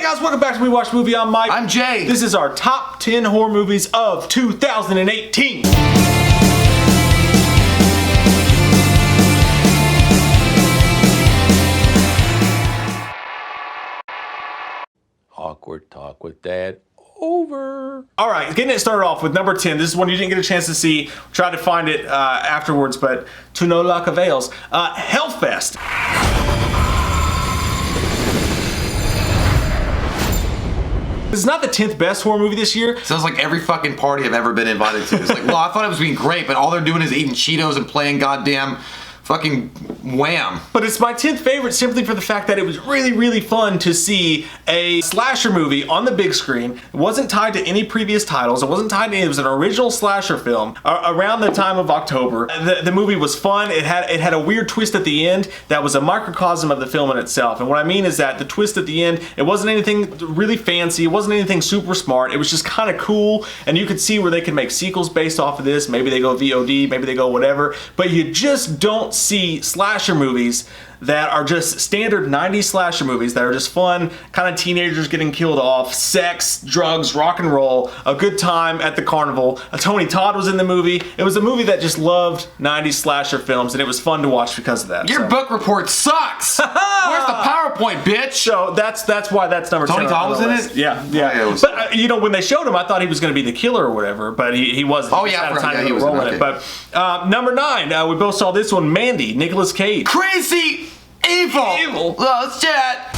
Hey guys, welcome back to We Watch Movie. I'm Mike. I'm Jay. This is our top 10 horror movies of 2018. Awkward talk with Dad. Over. All right, getting it started off with number 10. This is one you didn't get a chance to see. Tried to find it afterwards, but to no luck avails. Hellfest. This is not the 10th best horror movie this year. Sounds like every fucking party I've ever been invited to. It's like, well, I thought it was being great, but all they're doing is eating Cheetos and playing goddamn fucking Wham. But it's my 10th favorite simply for the fact that it was really, really fun to see a slasher movie on the big screen. It wasn't tied to any previous titles. It wasn't tied to any. It was an original slasher film around the time of October. The movie was fun. It had a weird twist at the end that was a microcosm of the film in itself. And what I mean is that the twist at the end, it wasn't anything really fancy. It wasn't anything super smart. It was just kind of cool. And you could see where they could make sequels based off of this. Maybe they go VOD, maybe they go whatever. But you just don't see slasher movies that are just standard 90s slasher movies that are just fun, kind of teenagers getting killed off, sex, drugs, rock and roll, a good time at the carnival. Tony Todd was in the movie. It was a movie that just loved 90s slasher films, and it was fun to watch because of that. Your book report sucks. Where's the PowerPoint, bitch? So that's why that's number 10. Tony Todd was in it? Yeah. But you know, when they showed him, I thought he was going to be the killer or whatever, but he wasn't. Oh yeah, he was in it. But number 9, we both saw this one, Mandy, Nicolas Cage. Crazy evil. Let's chat.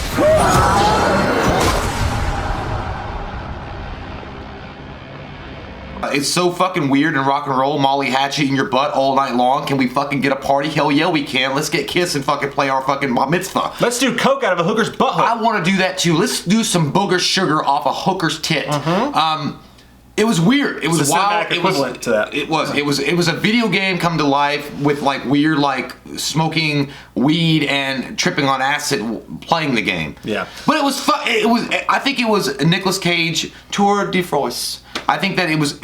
It's so fucking weird and rock and roll. Molly Hatchet in your butt all night long. Can we fucking get a party? Hell yeah, we can. Let's get kissed and fucking play our fucking bar mitzvah. Let's do coke out of a hooker's butthole. I want to do that too. Let's do some booger sugar off a hooker's tit. It was weird. It was wild. It was a video game come to life with like weird like smoking weed and tripping on acid playing the game. Yeah. But it was fun. I think it was a Nicolas Cage tour de force. I think that it was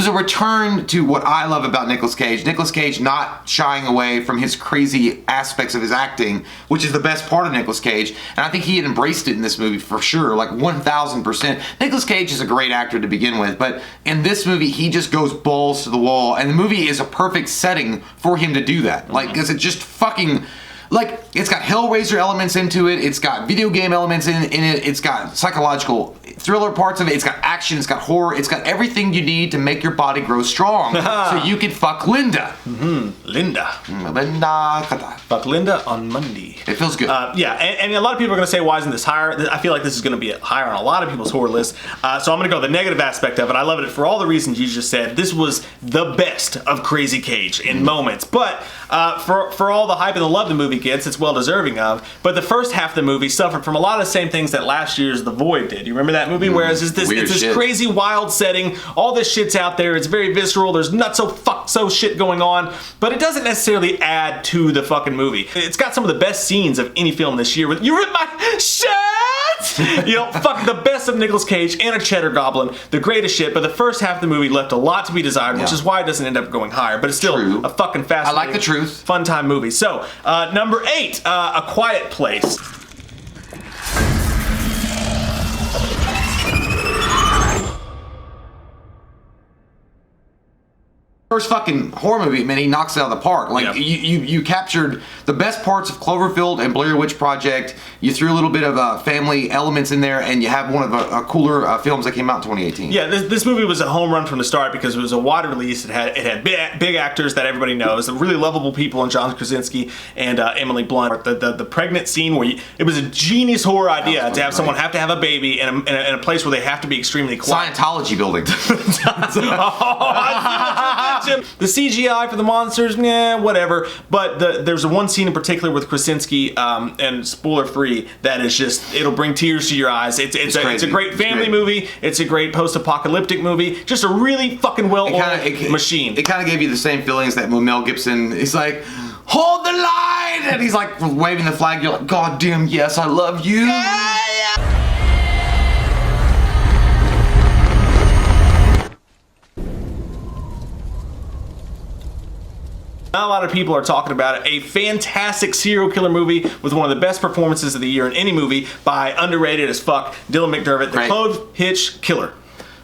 a return to what I love about Nicolas Cage. Nicolas Cage not shying away from his crazy aspects of his acting, which is the best part of Nicolas Cage. And I think he had embraced it in this movie for sure, like 1000%. Nicolas Cage is a great actor to begin with, but in this movie, he just goes balls to the wall. And the movie is a perfect setting for him to do that. Like, because it just fucking... Like, it's got Hellraiser elements into it, it's got video game elements in it, it's got psychological thriller parts of it, it's got action, it's got horror, it's got everything you need to make your body grow strong so you can fuck Linda. Linda. Fuck Linda on Monday. It feels good. Yeah, and a lot of people are going to say, why isn't this higher? I feel like this is going to be higher on a lot of people's horror list. So I'm going to go the negative aspect of it. I love it for all the reasons you just said. This was the best of Crazy Cage in moments. But for all the hype and the love the movie gets, it's well deserving of. But the first half of the movie suffered from a lot of the same things that last year's The Void did. You remember that movie? Whereas it's this crazy wild setting, all this shit's out there, it's very visceral, there's nutso shit going on, but it doesn't necessarily add to the fucking movie. It's got some of the best scenes of any film this year. You ripped my shit! You know, fuck the best of Nicolas Cage and a cheddar goblin, the greatest shit, but the first half of the movie left a lot to be desired, which is why it doesn't end up going higher, but it's still a fucking fascinating, I like the truth, fun time movie. So, number 8, A Quiet Place. First fucking horror movie, man, he knocks it out of the park. Like, you captured the best parts of Cloverfield and Blair Witch Project. You threw a little bit of family elements in there, and you have one of the cooler films that came out in 2018. Yeah, this movie was a home run from the start because it was a wide release. It had big actors that everybody knows, really lovable people in John Krasinski and Emily Blunt. The pregnant scene where it was a genius horror idea to have someone have to have a baby in a place where they have to be extremely quiet. Scientology building. The CGI for the monsters, whatever. But there's one scene in particular with Krasinski, and spoiler free, that is just, it'll bring tears to your eyes. It's a great family movie. It's a great post-apocalyptic movie. Just a really fucking well-oiled machine. It kind of gave you the same feelings that when Mel Gibson is like, hold the line! And he's like waving the flag. You're like, God damn, yes, I love you. Not a lot of people are talking about it. A fantastic serial killer movie with one of the best performances of the year in any movie by underrated as fuck Dylan McDermott, the Clove-Hitch Killer.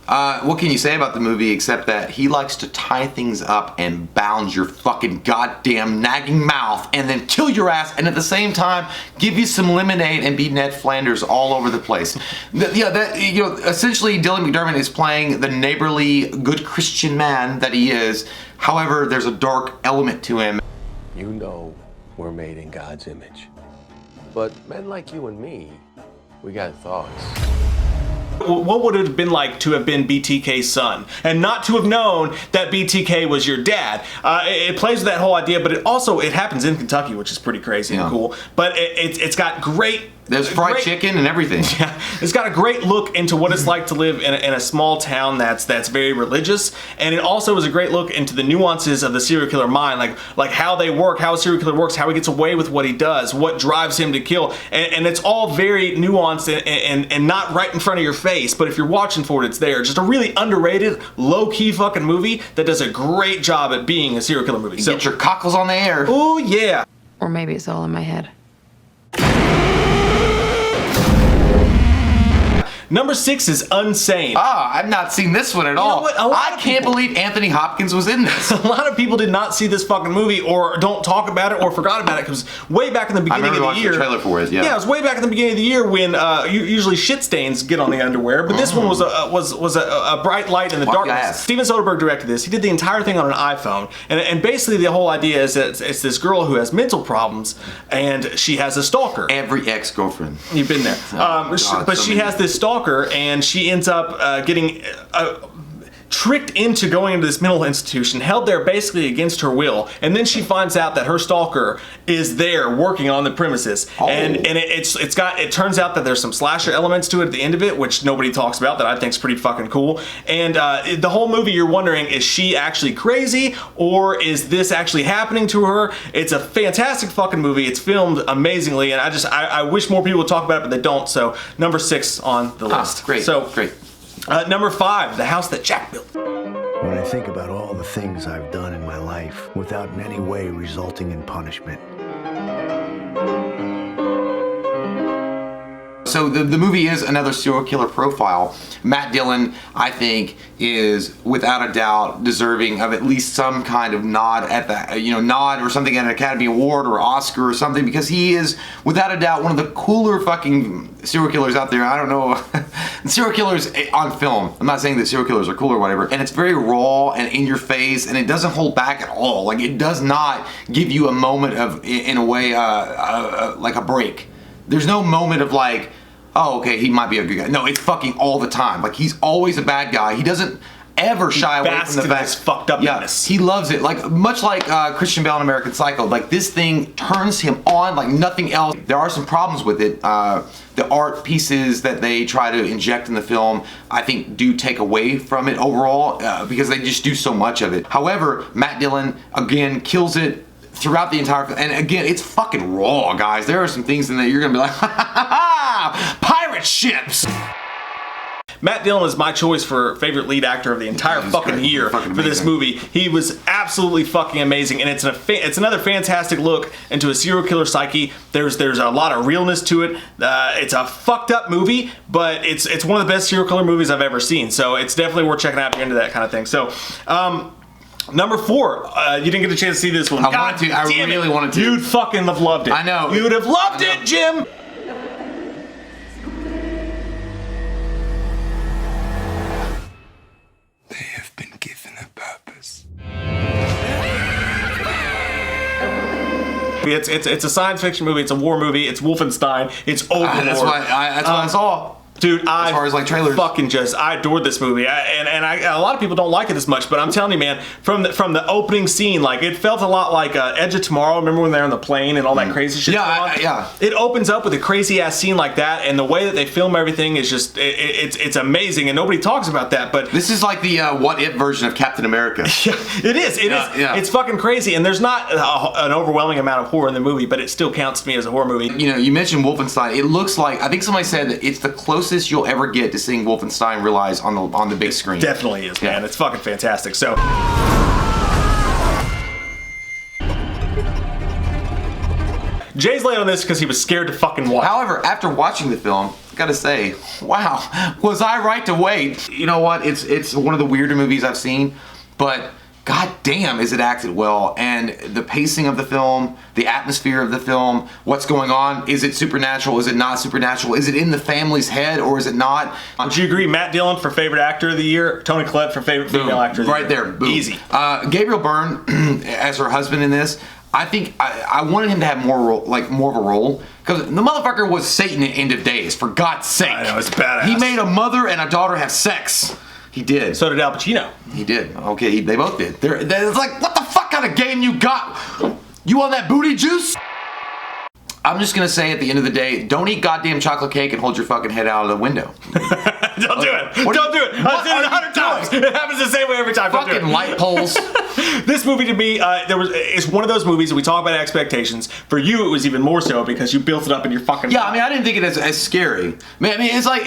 What can you say about the movie except that he likes to tie things up and bound your fucking goddamn nagging mouth and then kill your ass, and at the same time give you some lemonade and be Ned Flanders all over the place. Essentially Dylan McDermott is playing the neighborly, good Christian man that he is. However, there's a dark element to him. You know we're made in God's image. But men like you and me, we got thoughts. What would it have been like to have been BTK's son and not to have known that BTK was your dad? It plays with that whole idea, but it happens in Kentucky, which is pretty crazy and cool. But it's got great. There's fried chicken and everything. Yeah, it's got a great look into what it's like to live in a small town that's very religious, and it also is a great look into the nuances of the serial killer mind, like how they work, how a serial killer works, how he gets away with what he does, what drives him to kill, and it's all very nuanced and not right in front of your face. But if you're watching for it, it's there. Just a really underrated, low-key fucking movie that does a great job at being a serial killer movie. So get your cockles on the air. Oh yeah. Or maybe it's all in my head. Number 6 is Unsane. I've not seen this one at all. I can't believe Anthony Hopkins was in this. A lot of people did not see this fucking movie or don't talk about it or forgot about it because way back in the beginning of the year. I remember watching the trailer for it, yeah. Yeah, it was way back in the beginning of the year when usually shit stains get on the underwear, but this one was a bright light in the darkness. Steven Soderbergh directed this. He did the entire thing on an iPhone, and basically the whole idea is that it's this girl who has mental problems and she has a stalker. Every ex-girlfriend. You've been there. But she has this stalker, and she ends up getting tricked into going into this mental institution, held there basically against her will, and then she finds out that her stalker is there working on the premises. And it turns out that there's some slasher elements to it at the end of it, which nobody talks about, that I think is pretty fucking cool. And the whole movie you're wondering, is she actually crazy or is this actually happening to her? It's a fantastic fucking movie. It's filmed amazingly, and I wish more people would talk about it, but they don't. So number 6 on the list. Great. So great. Number 5, The House That Jack Built. When I think about all the things I've done in my life without in any way resulting in punishment. So the movie is another serial killer profile. Matt Dillon, I think, is without a doubt deserving of at least some kind of nod at the nod or something at an Academy Award or Oscar or something, because he is without a doubt one of the cooler fucking serial killers out there. I don't know, serial killers on film. I'm not saying that serial killers are cool or whatever, and it's very raw and in your face, and it doesn't hold back at all. Like, it does not give you a moment of, in a way, like a break. There's no moment of like, oh, okay, he might be a good guy. No, it's fucking all the time. Like, he's always a bad guy. He doesn't ever shy away from the fact. Fucked upness. Yeah, he loves it. Like, much like Christian Bale in American Psycho. Like, this thing turns him on like nothing else. There are some problems with it. The art pieces that they try to inject in the film, I think, do take away from it overall because they just do so much of it. However, Matt Dillon, again, kills it throughout the entire film. And again, it's fucking raw, guys. There are some things in there you're gonna be like, ha ha ha ha! Pirate ships! Matt Dillon is my choice for favorite lead actor of the entire fucking year for this movie. He was absolutely fucking amazing, and it's another fantastic look into a serial killer psyche. There's a lot of realness to it. It's a fucked up movie, but it's one of the best serial killer movies I've ever seen. So it's definitely worth checking out if you're into that kind of thing. So. Number 4, you didn't get a chance to see this one. I really wanted to. You'd fucking have loved it. I know. You'd have loved it, Jim. They have been given a purpose. It's a science fiction movie. It's a war movie. It's Wolfenstein. It's Overlord. That's what I saw. Dude, as far as like trailers, I adored this movie, and a lot of people don't like it as much, but I'm telling you, man, from the opening scene, like, it felt a lot like Edge of Tomorrow. Remember when they're on the plane and all that crazy shit? Yeah. It opens up with a crazy ass scene like that, and the way that they film everything is just it's amazing, and nobody talks about that. But this is like the What If version of Captain America. Yeah, it is. Yeah. It's fucking crazy, and there's not an overwhelming amount of horror in the movie, but it still counts to me as a horror movie. You know, you mentioned Wolfenstein. It looks like, I think somebody said that it's the closest you'll ever get to seeing Wolfenstein realized on the big screen. Definitely is, man. It's fucking fantastic. So Jay's late on this because he was scared to fucking watch. However, after watching the film, I gotta say, wow, was I right to wait? You know what? It's one of the weirder movies I've seen, but god damn is it acted well. And the pacing of the film, the atmosphere of the film, what's going on, is it supernatural, is it not supernatural, is it in the family's head or is it not? Would you agree Matt Dillon for favorite actor of the year, Toni Collette for favorite female actor of the year? Right there, boom. Easy. Gabriel Byrne as her husband in this, I think I wanted him to have more of a role, because the motherfucker was Satan in End of Days, for God's sake. I know, it's badass. He made a mother and a daughter have sex. He did. So did Al Pacino. He did. Okay, they both did. It's like, what the fuck kind of game you got? You on that booty juice? I'm just gonna say at the end of the day, don't eat goddamn chocolate cake and hold your fucking head out of the window. Don't do it. Don't do it. I've seen it 100 times. It happens the same way every time. Don't do Fucking it. light poles. This movie to me, it's one of those movies that we talk about expectations. For you, it was even more so because you built it up in your fucking. Yeah, I mean, I didn't think it as scary. I mean, it's like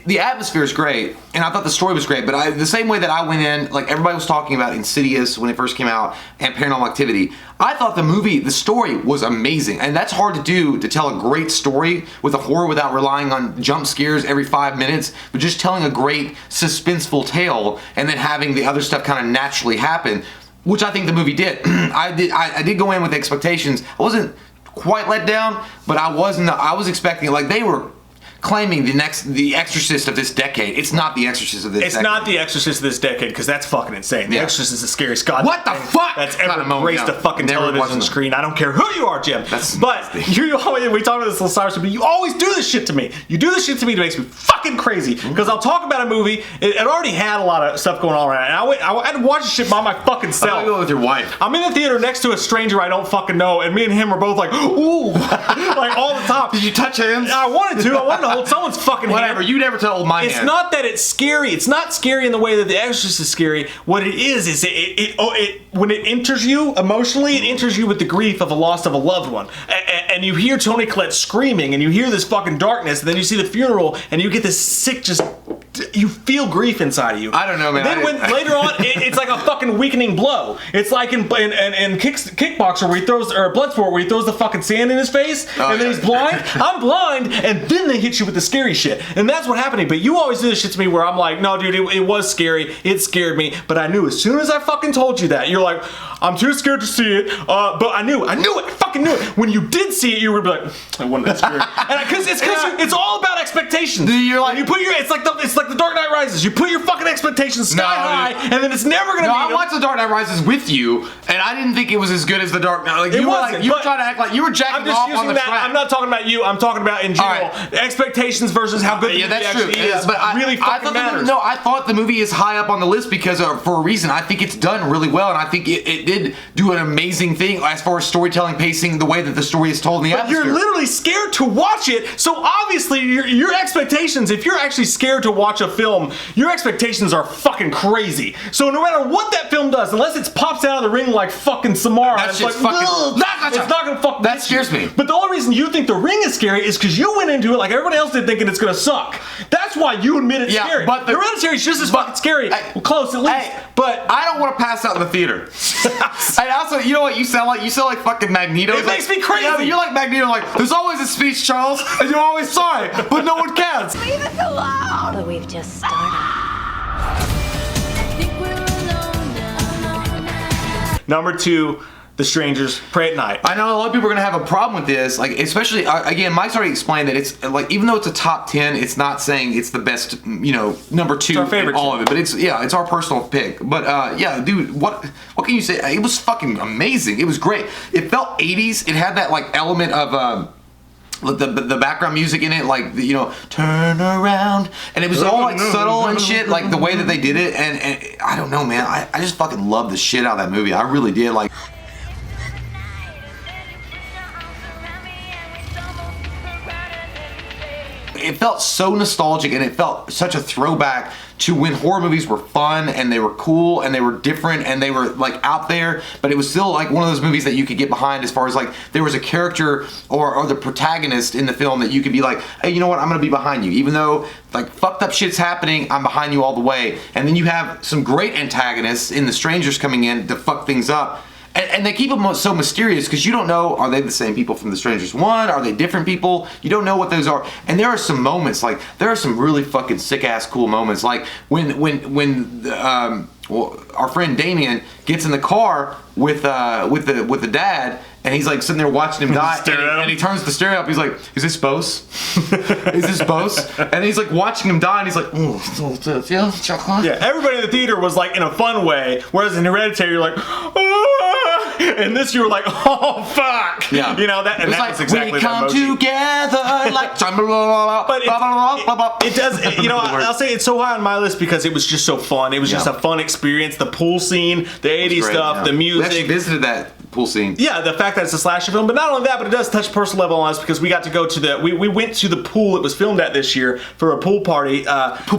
the atmosphere is great, and I thought the story was great. But the same way that I went in, like everybody was talking about Insidious when it first came out and Paranormal Activity, I thought the story was amazing, and that's hard to do, to tell a great story with a horror without relying on jump scares every 5 minutes, but just telling a great suspenseful tale and then having the other stuff kind of naturally happen, which I think the movie did. I did go in with expectations. I wasn't quite let down, but I was expecting, like, they were claiming the Exorcist of this decade. It's not the Exorcist of this decade. It's not the Exorcist of this decade, because that's fucking insane. The Exorcist is the scariest god. What the fuck? That's ever graced a fucking television screen. I don't care who you are, Jim. But we talked about this little Cyrus, but you always do this shit to me. You do this shit to me that makes me fucking crazy. Because I'll talk about a movie, it already had a lot of stuff going on around it, and I had to watch this shit by my fucking self. I go with your wife. I'm in the theater next to a stranger I don't fucking know, and me and him are both like, ooh, like all the time. Did you touch hands? I wanted to hold someone's fucking whatever. hand. You never hold my hand. It's not that it's scary. It's not scary in the way that The Exorcist is scary. What it is it when it enters you emotionally, it enters you with the grief of a loss of a loved one. And you hear Toni Collette screaming, and you hear this fucking darkness, and then you see the funeral, and you get this sick, you feel grief inside of you. I don't know, man. Then later on, it's like a fucking weakening blow. It's like in kickboxer where he throws, or Bloodsport where he throws the fucking sand in his face, and then he's blind. I'm blind, and then they hit you with the scary shit. And that's what happened. But you always do this shit to me where I'm like, no, dude, it was scary. It scared me. But I knew as soon as I fucking told you that, you're like, I'm too scared to see it. But I knew it. I fucking knew it. When you did see it, you would be like, I wasn't that scared. And because it's all about expectations. You're like, you put your, it's like the Dark Knight Rises. You put your fucking expectations sky high, and then it's never gonna be. I watched The Dark Knight Rises with you, and I didn't think it was as good as The Dark Knight. Like, you were trying to act like you were jacking off on the track. I'm not talking about you. I'm talking about in general. Right. Expectations versus how good the movie actually is. But really fucking matters. I thought the movie is high up on the list because for a reason. I think it's done really well, and I think it did do an amazing thing as far as storytelling, pacing, the way that the story is told in the atmosphere. You're literally scared to watch it, so obviously your expectations, if you're actually scared to watch a film, your expectations are fucking crazy. So no matter what that film does, unless it pops out of the ring like fucking Samara, that's it's like, it's not gonna fucking. That scares me. But the only reason you think The Ring is scary is because you went into it like everybody else did, thinking it's gonna suck. That's why you admit it's scary. But the Hereditary is just as fucking scary. Close at least. But I don't want to pass out in the theater. And also, you know what you sound like? You sound like fucking Magneto. It makes me crazy. Yeah, you're like Magneto. Like, there's always a speech, Charles, and you're always sorry, but no one cares. Leave us alone. But we've just started. Number 2, The Strangers, Pray at Night. I know a lot of people are gonna have a problem with this, like especially again, Mike's already explained that it's like even though it's a top 10, it's not saying it's the best, number 2 it's our favorite in all of it, but it's our personal pick. But yeah, dude, what can you say? It was fucking amazing. It was great. It felt 80s. It had that like element of the background music in it, like turn around, and it was all like subtle and shit, like the way that they did it, and I don't know, man, I just fucking love the shit out of that movie. I really did. Like, it felt so nostalgic, and it felt such a throwback to when horror movies were fun and they were cool and they were different and they were like out there, but it was still like one of those movies that you could get behind as far as like there was a character or the protagonist in the film that you could be like, hey, you know what, I'm gonna be behind you. Even though like fucked up shit's happening, I'm behind you all the way. And then you have some great antagonists in The Strangers coming in to fuck things up. And they keep them so mysterious because you don't know, are they the same people from The Strangers 1? Are they different people? You don't know what those are. And there are some moments, like, there are some really fucking sick-ass cool moments. Like, when our friend Damien gets in the car with the dad, and he's like sitting there watching him die, and he turns the stereo up. He's like, "Is this Bose? Is this Bose?" And he's like watching him die, and he's like, Yeah, everybody in the theater was like in a fun way, whereas in Hereditary you're like, "Ah!" And this you were like, "Oh fuck!" Yeah, you know that, and that was exactly we that come emoji. together like. But it does. You know, I'll say it's so high on my list because it was just so fun. It was just a fun experience. The pool scene, the '80s stuff, the music. We actually visited that pool scene. Yeah, the fact that it's a slasher film, but not only that, but it does touch personal level on us because we got to go to we went to the pool it was filmed at this year for a pool party. Pool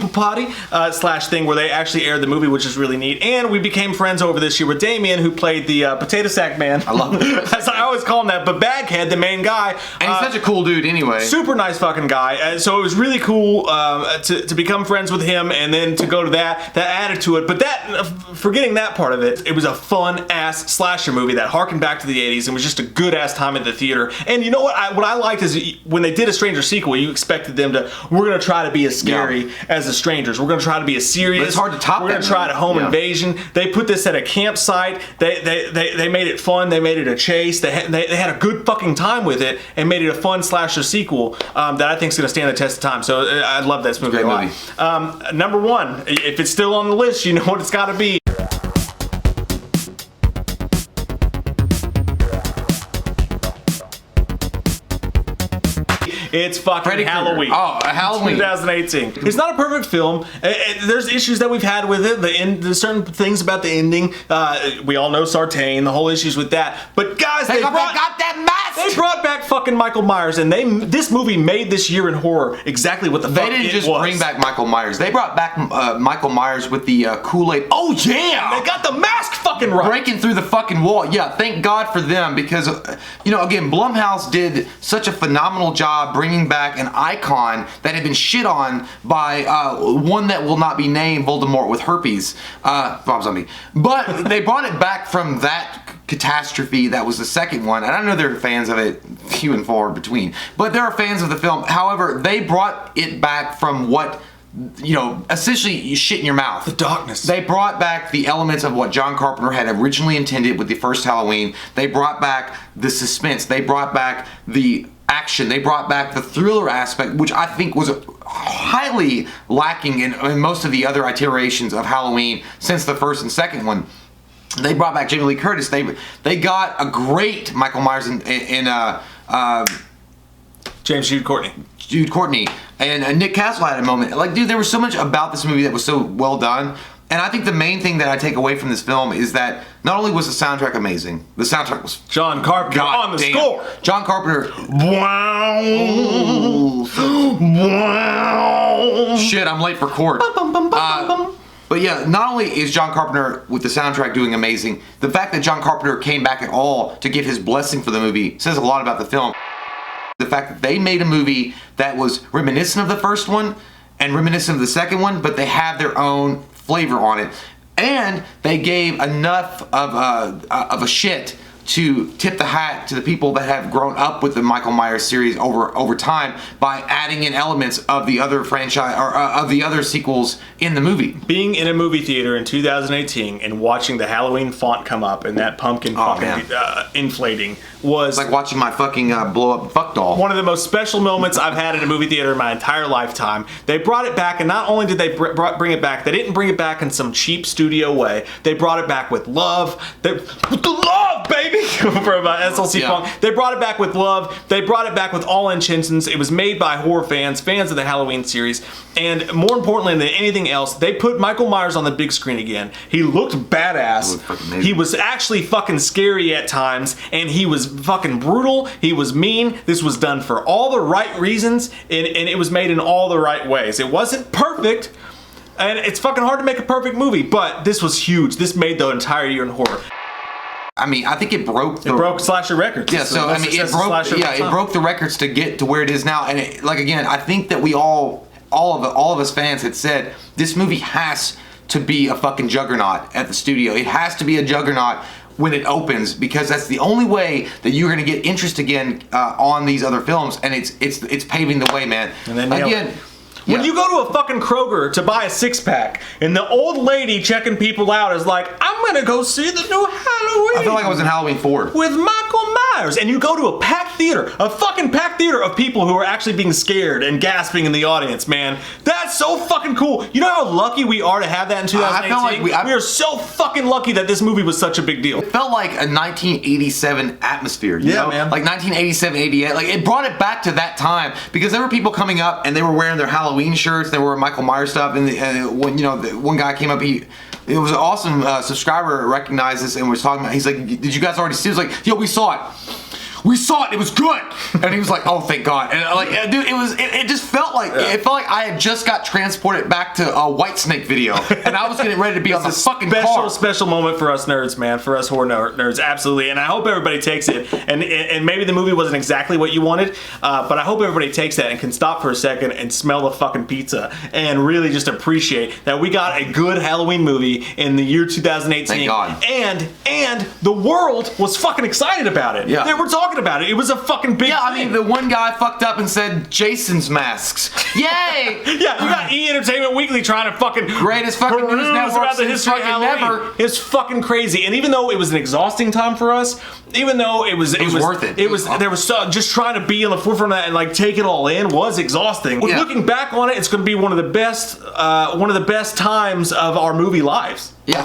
party slash thing where they actually aired the movie, which is really neat. And we became friends over this year with Damien, who played the potato sack man. I love it. I always call him that, but Baghead, the main guy. And he's such a cool dude anyway. Super nice fucking guy. So it was really cool to become friends with him and then to go to that added to it. But that, forgetting that part of it, it was a fun ass slasher movie that harkened back to the 80s and was just a good ass time at the theater. And you know what I liked is when they did a Stranger sequel, you expected them to, we're going to try to be as scary as the Strangers. We're going to try to be as serious. But it's hard to top that. We're going to try to home invasion. They put this at a campsite. They made it fun. They made it a chase. They had a good fucking time with it and made it a fun slasher sequel that I think is going to stand the test of time. So I love this movie a lot. Number one, if it's still on the list, you know what it's got to be. It's fucking Halloween. Oh, Halloween. 2018. It's not a perfect film. There's issues that we've had with it. There's certain things about the ending. We all know Sartain, the whole issues with that. But guys, they brought that mask. They brought back fucking Michael Myers, and this movie made this year in horror exactly what the fuck it was. They didn't just bring back Michael Myers. They brought back Michael Myers with the Kool-Aid. Oh yeah! They got the mask fucking right. Breaking through the fucking wall. Yeah, thank God for them because, you know, again, Blumhouse did such a phenomenal job bringing back an icon that had been shit on by one that will not be named, Voldemort with herpes, Rob Zombie. But they brought it back from that catastrophe that was the second one, and I know there are fans of it, few and far between, but there are fans of the film. However, they brought it back from what, you know, essentially you shit in your mouth. The darkness. They brought back the elements of what John Carpenter had originally intended with the first Halloween. They brought back the suspense. They brought back the action. They brought back the thriller aspect, which I think was highly lacking in most of the other iterations of Halloween since the first and second one. They brought back Jamie Lee Curtis. They got a great Michael Myers in James Jude Courtney. And Nick Castle had a moment. Like, dude, there was so much about this movie that was so well done. And I think the main thing that I take away from this film is that not only was the soundtrack amazing, the soundtrack was John Carpenter on the score. John Carpenter. Wow. Wow. Shit, I'm late for court. But yeah, not only is John Carpenter with the soundtrack doing amazing, the fact that John Carpenter came back at all to give his blessing for the movie says a lot about the film. The fact that they made a movie that was reminiscent of the first one and reminiscent of the second one, but they have their own flavor on it. And they gave enough of a shit to tip the hat to the people that have grown up with the Michael Myers series over time by adding in elements of the other franchise or of the other sequels in the movie. Being in a movie theater in 2018 and watching the Halloween font come up and that pumpkin inflating was like watching my fucking blow up fuck doll. One of the most special moments I've had in a movie theater in my entire lifetime. They brought it back, and not only did they bring it back, they didn't bring it back in some cheap studio way. They brought it back with love. With the love, baby! From SLC Punk. They brought it back with love. They brought it back with all intentions. It was made by horror fans of the Halloween series. And more importantly than anything else, they put Michael Myers on the big screen again. He looked badass. He was actually fucking scary at times, and he was fucking brutal. He was mean. This was done for all the right reasons, and it was made in all the right ways. It wasn't perfect, and it's fucking hard to make a perfect movie, but this was huge. This made the entire year in horror. I mean, I think it broke slasher records. Yeah, so I mean, it broke the records to get to where it is now. And again, I think that we all of us fans had said this movie has to be a fucking juggernaut at the studio. It has to be a juggernaut when it opens, because that's the only way that you're going to get interest again on these other films, and it's paving the way, man. And then again. When you go to a fucking Kroger to buy a 6-pack, and the old lady checking people out is like, I'm gonna go see the new Halloween. I feel like I was in Halloween 4. With Michael Myers. And you go to a packed theater, a fucking packed theater of people who are actually being scared and gasping in the audience, man. That's so fucking cool. You know how lucky we are to have that in 2018? I felt like we are so fucking lucky that this movie was such a big deal. It felt like a 1987 atmosphere, you know? Man. Like 1987, 88. Like, it brought it back to that time, because there were people coming up and they were wearing their Halloween shirts, they were wearing Michael Myers stuff, and when, you know, one guy came up, it was an awesome subscriber recognized this and was talking about, he's like, did you guys already see it? He was like, yo, we saw it. We saw it. It was good. And he was like, "Oh, thank God!" And like, dude, it just felt like I had just got transported back to a Whitesnake video, and I was getting ready to be on the fucking car. Special moment for us nerds, man. For us horror nerds, absolutely. And I hope everybody takes it. And maybe the movie wasn't exactly what you wanted, but I hope everybody takes that and can stop for a second and smell the fucking pizza and really just appreciate that we got a good Halloween movie in the year 2018. Thank God. And the world was fucking excited about it. Yeah. They were talking about it. It was a fucking big thing. I mean, the one guy fucked up and said Jason's masks. Yay! Yeah, you got E! Entertainment Weekly trying to fucking greatest fucking news network about the history of Halloween. Never. It's fucking crazy. And even though it was an exhausting time for us, even though it was worth it. There was so, just trying to be on the forefront of that and like take it all in was exhausting. Yeah. Looking back on it, it's going to be one of the best times of our movie lives. Yeah.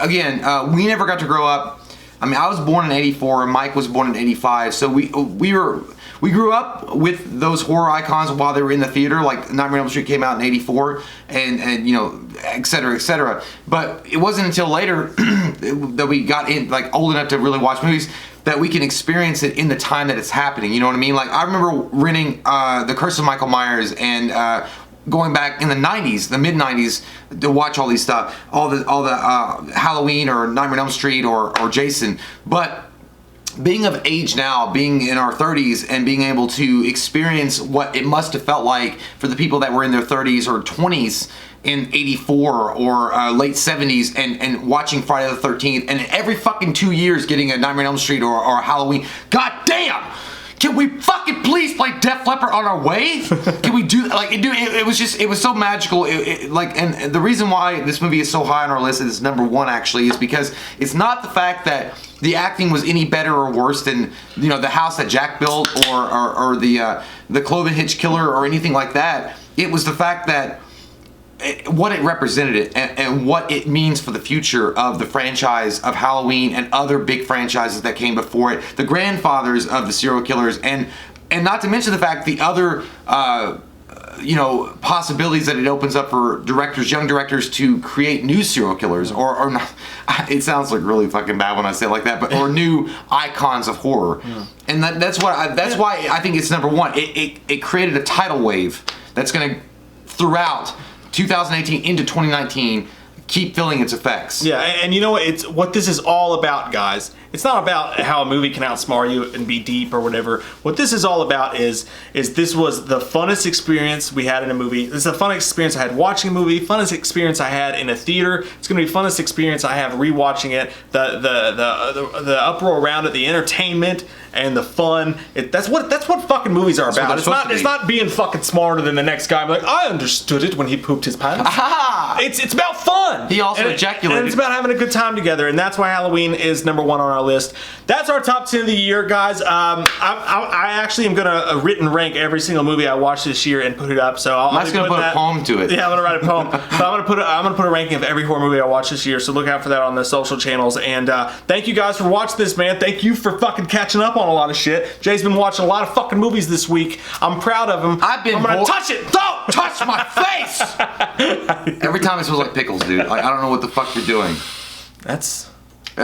Again, we never got to grow up. I mean, I was born in '84, and Mike was born in '85, so we grew up with those horror icons while they were in the theater. Like Nightmare on Elm Street came out in '84, and you know, et cetera, et cetera. But it wasn't until later that we got in, like, old enough to really watch movies, that we can experience it in the time that it's happening. You know what I mean? Like, I remember renting The Curse of Michael Myers and going back in the 90s, the mid 90s, to watch all these stuff, all the Halloween or Nightmare on Elm Street or Jason. But being of age now, being in our 30s, and being able to experience what it must have felt like for the people that were in their 30s or 20s in '84 or late 70s, and watching Friday the 13th, and every fucking 2 years getting a Nightmare on Elm Street or Halloween. God damn! Can we fucking please play Def Leppard on our way? Can we do, like, it was so magical. And the reason why this movie is so high on our list is number one, actually, is because it's not the fact that the acting was any better or worse than, you know, The House That Jack Built or the CLOVEHITCH Killer or anything like that. It was the fact that what it represented and what it means for the future of the franchise of Halloween and other big franchises that came before it, the grandfathers of the serial killers, and not to mention the fact the other you know, possibilities that it opens up for directors, young directors, to create new serial killers, or not, it sounds like really fucking bad when I say it like that, but or new icons of horror. Yeah. And that's why I think it's number one. It created a tidal wave that's going to, throughout 2018 into 2019, keep feeling its effects. Yeah, and you know what? It's what this is all about, guys. It's not about how a movie can outsmart you and be deep or whatever. What this is all about is this was the funnest experience we had in a movie. This is the funnest experience I had watching a movie, funnest experience I had in a theater. It's gonna be the funnest experience I have rewatching it. The uproar around it, the entertainment and the fun. That's what fucking movies are about. It's not being fucking smarter than the next guy. I'm like, I understood it when he pooped his pants. It's about fun. He also ejaculated. And it's about having a good time together, and that's why Halloween is number one on our list. That's our top 10 of the year, guys. I actually am gonna written rank every single movie I watched this year and put it up. So I'm just gonna put a poem to it. Yeah, I'm gonna write a poem. So I'm gonna put a ranking of every horror movie I watched this year. So look out for that on the social channels. And thank you guys for watching this, man. Thank you for fucking catching up on a lot of shit. Jay's been watching a lot of fucking movies this week. I'm proud of him. I'm gonna touch it. Don't touch my face. Every time it smells like pickles, dude. Like, I don't know what the fuck you're doing. That's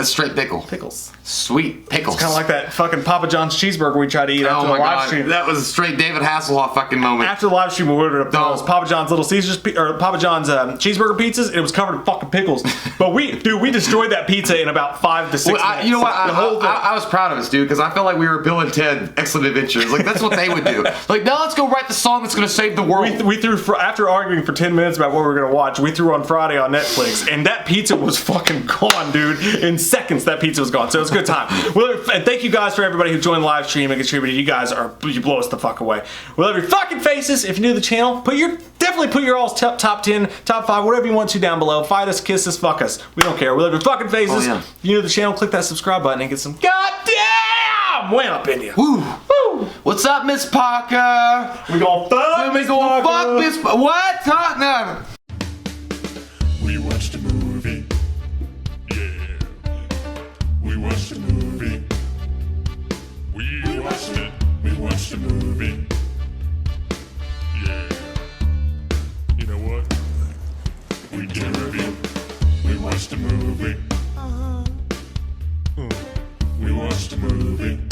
straight pickle. Pickles. Sweet pickles. It's kind of like that fucking Papa John's cheeseburger we tried to eat after the live stream. That was a straight David Hasselhoff fucking moment. After the live stream, we ordered up those Papa John's Little Caesars or Papa John's cheeseburger pizzas, and it was covered in fucking pickles. But we destroyed that pizza in about 5 to 6 minutes. You know what? I was proud of us, dude, because I felt like we were Bill and Ted Excellent Adventures. Like, that's what they would do. Like, now let's go write the song that's gonna save the world. We threw, after arguing for 10 minutes about what we were gonna watch, we threw on Friday on Netflix, and that pizza was fucking gone, dude, in seconds that pizza was gone. So it was a good time. And thank you guys for everybody who joined the live stream and contributed. You guys you blow us the fuck away. We love your fucking faces. If you're new to the channel, definitely put your all's top 10, top 5, whatever you want to down below. Fight us, kiss us, fuck us. We don't care. We love your fucking faces. Oh, yeah. If you're new to the channel, click that subscribe button and get some goddamn wham up in you. Woo. Woo. What's up, Miss Parker? We gon' fuck. We gon' fuck Miss What? No. We watched a movie. Yeah. We watched a movie. We watched it. We watched a movie. Yeah. You know what? We did a review. We watched a movie. We watched a movie.